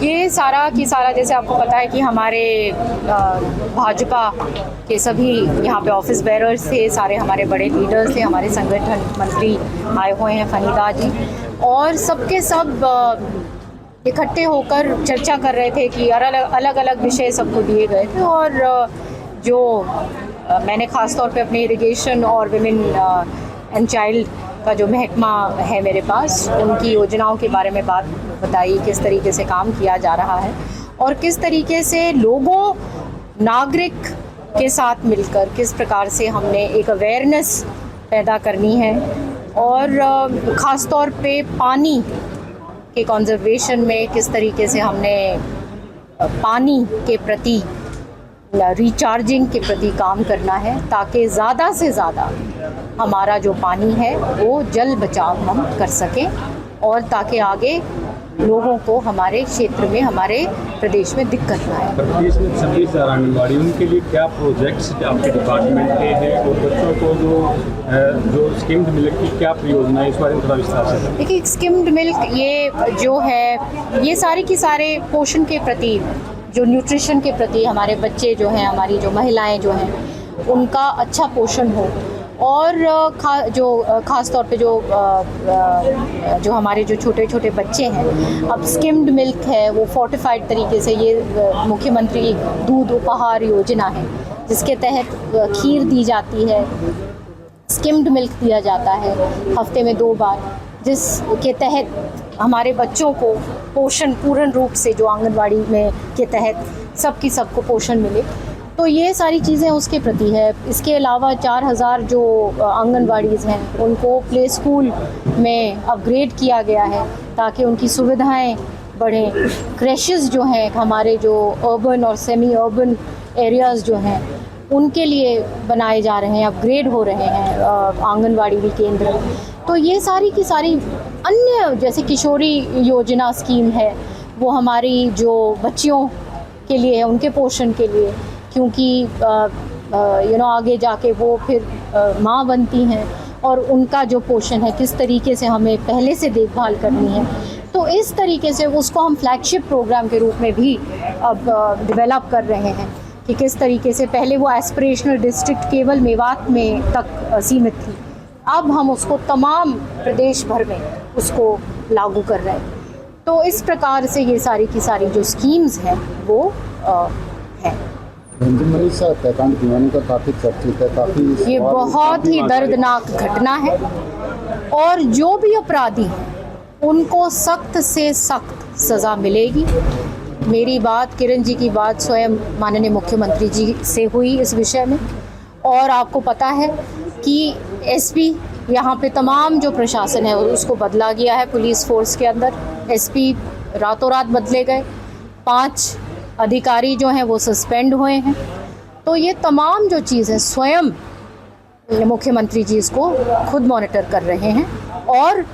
ये सारा की सारा जैसे आपको पता है कि हमारे भाजपा के सभी यहाँ पे ऑफिस बेरर्स थे, सारे हमारे बड़े लीडर्स थे, हमारे संगठन मंत्री आए हुए हैं, फनीदा जी, और सबके सब इकट्ठे होकर चर्चा कर रहे थे कि अलग अलग विषय सबको दिए गए थे। और जो मैंने ख़ास तौर पे अपने इरिगेशन और विमेन एंड चाइल्ड का जो महकमा है मेरे पास, उनकी योजनाओं के बारे में बात बताई, किस तरीके से काम किया जा रहा है और किस तरीके से लोगों नागरिक के साथ मिलकर किस प्रकार से हमने एक अवेयरनेस पैदा करनी है और ख़ास तौर पे पानी के कंजर्वेशन में किस तरीके से हमने पानी के प्रति रिचार्जिंग के प्रति काम करना है, ताकि ज़्यादा से ज़्यादा हमारा जो पानी है वो जल बचाव हम कर सकें और ताकि आगे लोगों को हमारे क्षेत्र में, हमारे प्रदेश में दिक्कत ना आए। प्रदेश में 26,000 आंगनबाड़ी, उनके लिए क्या प्रोजेक्ट्स आपके डिपार्टमेंट के हैं और बच्चों को जो स्किम्ड मिल्क की क्या परियोजना है, इस बारे में थोड़ा विस्तार से। देखिए, स्किम्ड मिल्क ये जो है, ये सारे की सारे पोषण के प्रति, जो न्यूट्रिशन के प्रति हमारे बच्चे जो हैं, हमारी जो महिलाएं जो हैं, उनका अच्छा पोषण हो और ख़ास तौर पे जो हमारे जो छोटे छोटे बच्चे हैं, अब स्किम्ड मिल्क है वो फोर्टिफाइड तरीके से, ये मुख्यमंत्री दूध उपहार योजना है जिसके तहत खीर दी जाती है, स्किम्ड मिल्क दिया जाता है हफ्ते में 2 बार, जिसके तहत हमारे बच्चों को पोषण पूर्ण रूप से, जो आंगनवाड़ी में के तहत सबको पोषण मिले। तो ये सारी चीज़ें उसके प्रति है। इसके अलावा 4,000 जो आंगनवाड़ीज़ हैं उनको प्ले स्कूल में अपग्रेड किया गया है ताकि उनकी सुविधाएं बढ़ें। क्रैशेस जो हैं हमारे, जो अर्बन और सेमी अर्बन एरियाज़ जो हैं, उनके लिए बनाए जा रहे हैं, अपग्रेड हो रहे हैं आंगनवाड़ी केंद्र। तो ये सारी की सारी अन्य, जैसे किशोरी योजना स्कीम है, वो हमारी जो बच्चियों के लिए है, उनके पोषण के लिए, क्योंकि आगे जाके वो फिर माँ बनती हैं और उनका जो पोषण है किस तरीके से हमें पहले से देखभाल करनी है। तो इस तरीके से उसको हम फ्लैगशिप प्रोग्राम के रूप में भी अब डेवलप कर रहे हैं कि किस तरीके से पहले वो एस्पिरेशनल डिस्ट्रिक्ट केवल मेवात में तक सीमित थी, अब हम उसको तमाम प्रदेश भर में उसको लागू कर रहे हैं। तो इस प्रकार से ये सारी की सारी जो स्कीम्स हैं वो हैं। मनीषा हत्याकांड दीवानी का काफ़ी चर्चित है, काफ़ी ये बहुत ही दर्दनाक घटना है और जो भी अपराधी हैं उनको सख्त से सख्त सज़ा मिलेगी। मेरी बात, किरण जी की बात स्वयं माननीय मुख्यमंत्री जी से हुई इस विषय में, और आपको पता है कि एसपी, यहाँ पे तमाम जो प्रशासन है उसको बदला गया है। पुलिस फोर्स के अंदर एसपी रातों रात बदले गए, 5 अधिकारी जो हैं वो सस्पेंड हुए हैं। तो ये तमाम जो चीज़ है स्वयं मुख्यमंत्री जी इसको खुद मॉनिटर कर रहे हैं और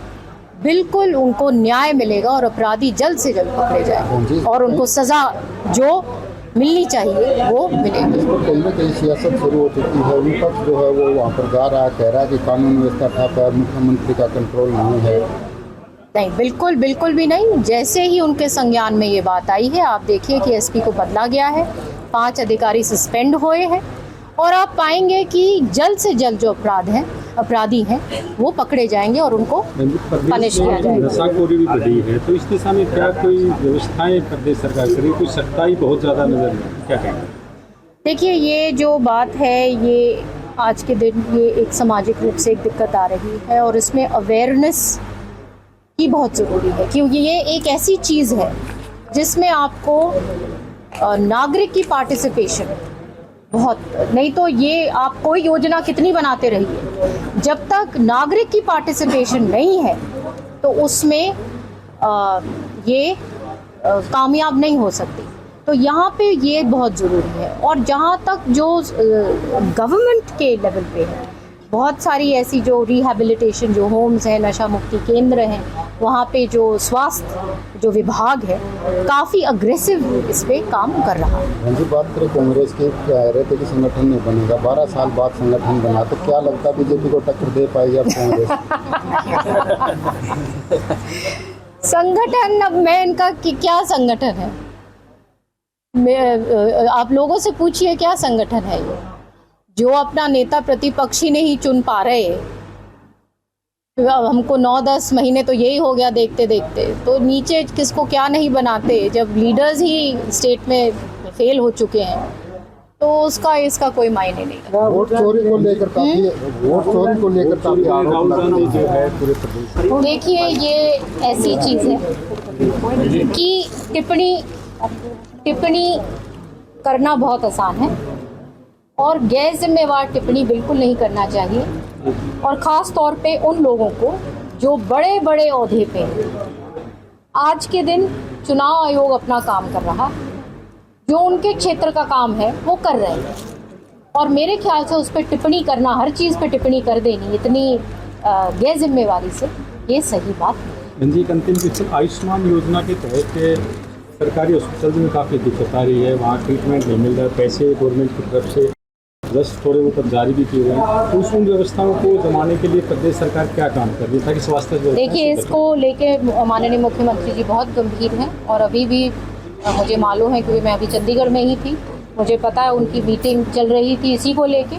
बिल्कुल उनको न्याय मिलेगा और अपराधी जल्द से जल्द पकड़े जाएंगे और उनको सज़ा जो मिलनी चाहिए वो मिलेगी। कहीं ना कहीं सियासत शुरू हो चुकी है, विपक्ष जो है वो वहाँ पर जा रहा है, कह रहा है कि कानून व्यवस्था ठप है, मुख्यमंत्री का कंट्रोल नहीं है। नहीं, बिल्कुल बिल्कुल भी नहीं। जैसे ही उनके संज्ञान में ये बात आई है, आप देखिए कि एसपी को बदला गया है, 5 अधिकारी सस्पेंड हुए हैं और आप पाएंगे कि जल्द से जल्द जो अपराधी हैं वो पकड़े जाएंगे और उनको पनिश किया जाएगा। नशाखोरी भी बढ़ी है, तो इस दिशा में क्या कोई व्यवस्थाएं प्रदेश सरकार करेगी? कुछ सख्ताई बहुत ज़्यादा नजर, क्या कहेंगे? देखिए, ये जो बात है, ये आज के दिन ये एक सामाजिक रूप से एक दिक्कत आ रही है और इसमें अवेयरनेस की बहुत ज़रूरी है, क्योंकि ये एक ऐसी चीज़ है जिसमें आपको नागरिक की पार्टिसिपेशन बहुत, नहीं तो ये आप कोई योजना कितनी बनाते रहिए, जब तक नागरिक की पार्टिसिपेशन नहीं है तो उसमें ये कामयाब नहीं हो सकती। तो यहाँ पे ये बहुत ज़रूरी है। और जहाँ तक जो गवर्नमेंट के लेवल पे है, बहुत सारी ऐसी जो रिहैबिलिटेशन जो होम्स हैं, नशा मुक्ति केंद्र हैं, वहाँ पे जो स्वास्थ्य जो विभाग है काफ़ी अग्रेसिव इस पे काम कर रहा है। जी, बात करें कांग्रेस की, कह रहे थे कि संगठन नहीं बनेगा, 12 साल बाद संगठन बना, तो क्या लगता है बीजेपी को टक्कर दे पाएगी अब कांग्रेस? संगठन, अब मैं इनका क्या संगठन है, मैं आप लोगों से पूछिए क्या संगठन है ये, जो अपना नेता प्रतिपक्षी नहीं चुन पा रहे। अब हमको 9-10 महीने तो यही हो गया देखते देखते, तो नीचे किसको क्या नहीं बनाते जब लीडर्स ही स्टेट में फेल हो चुके हैं, तो उसका इसका कोई मायने नहीं। वोट चोरी को लेकर काफी राहुल गांधी जो है पूरे प्रदेश में। देखिए, ये ऐसी चीज़ है कि टिप्पणी करना बहुत आसान है और गैर जिम्मेवार टिप्पणी बिल्कुल नहीं करना चाहिए, और ख़ास तौर पे उन लोगों को जो बड़े बड़े ओहदे पे हैं। आज के दिन चुनाव आयोग अपना काम कर रहा, जो उनके क्षेत्र का काम है वो कर रहे हैं, और मेरे ख्याल से उस पर टिप्पणी करना, हर चीज़ पे टिप्पणी कर देनी इतनी गैर जिम्मेवारी से, ये सही बात नहीं। जी, अंतिम क्वेश्चन, आयुष्मान योजना के तहत सरकारी हॉस्पिटल में काफ़ी दिक्कत आ रही है, वहाँ ट्रीटमेंट नहीं मिल रहा है, पैसे गवर्नमेंट की तरफ से जस्ट थोड़े ऊपर जारी भी किए गए हैं, तो उन व्यवस्थाओं को जमाने के लिए प्रदेश सरकार क्या काम कर रही है ताकि स्वास्थ्य व्यवस्था। देखिए, इसको लेके माननीय मुख्यमंत्री जी बहुत गंभीर हैं, और अभी भी मुझे मालूम है क्योंकि मैं अभी चंडीगढ़ में ही थी, मुझे पता है उनकी मीटिंग चल रही थी इसी को लेके,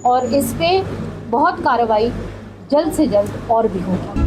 और इस पे बहुत कार्रवाई जल्द से जल्द और भी होगी।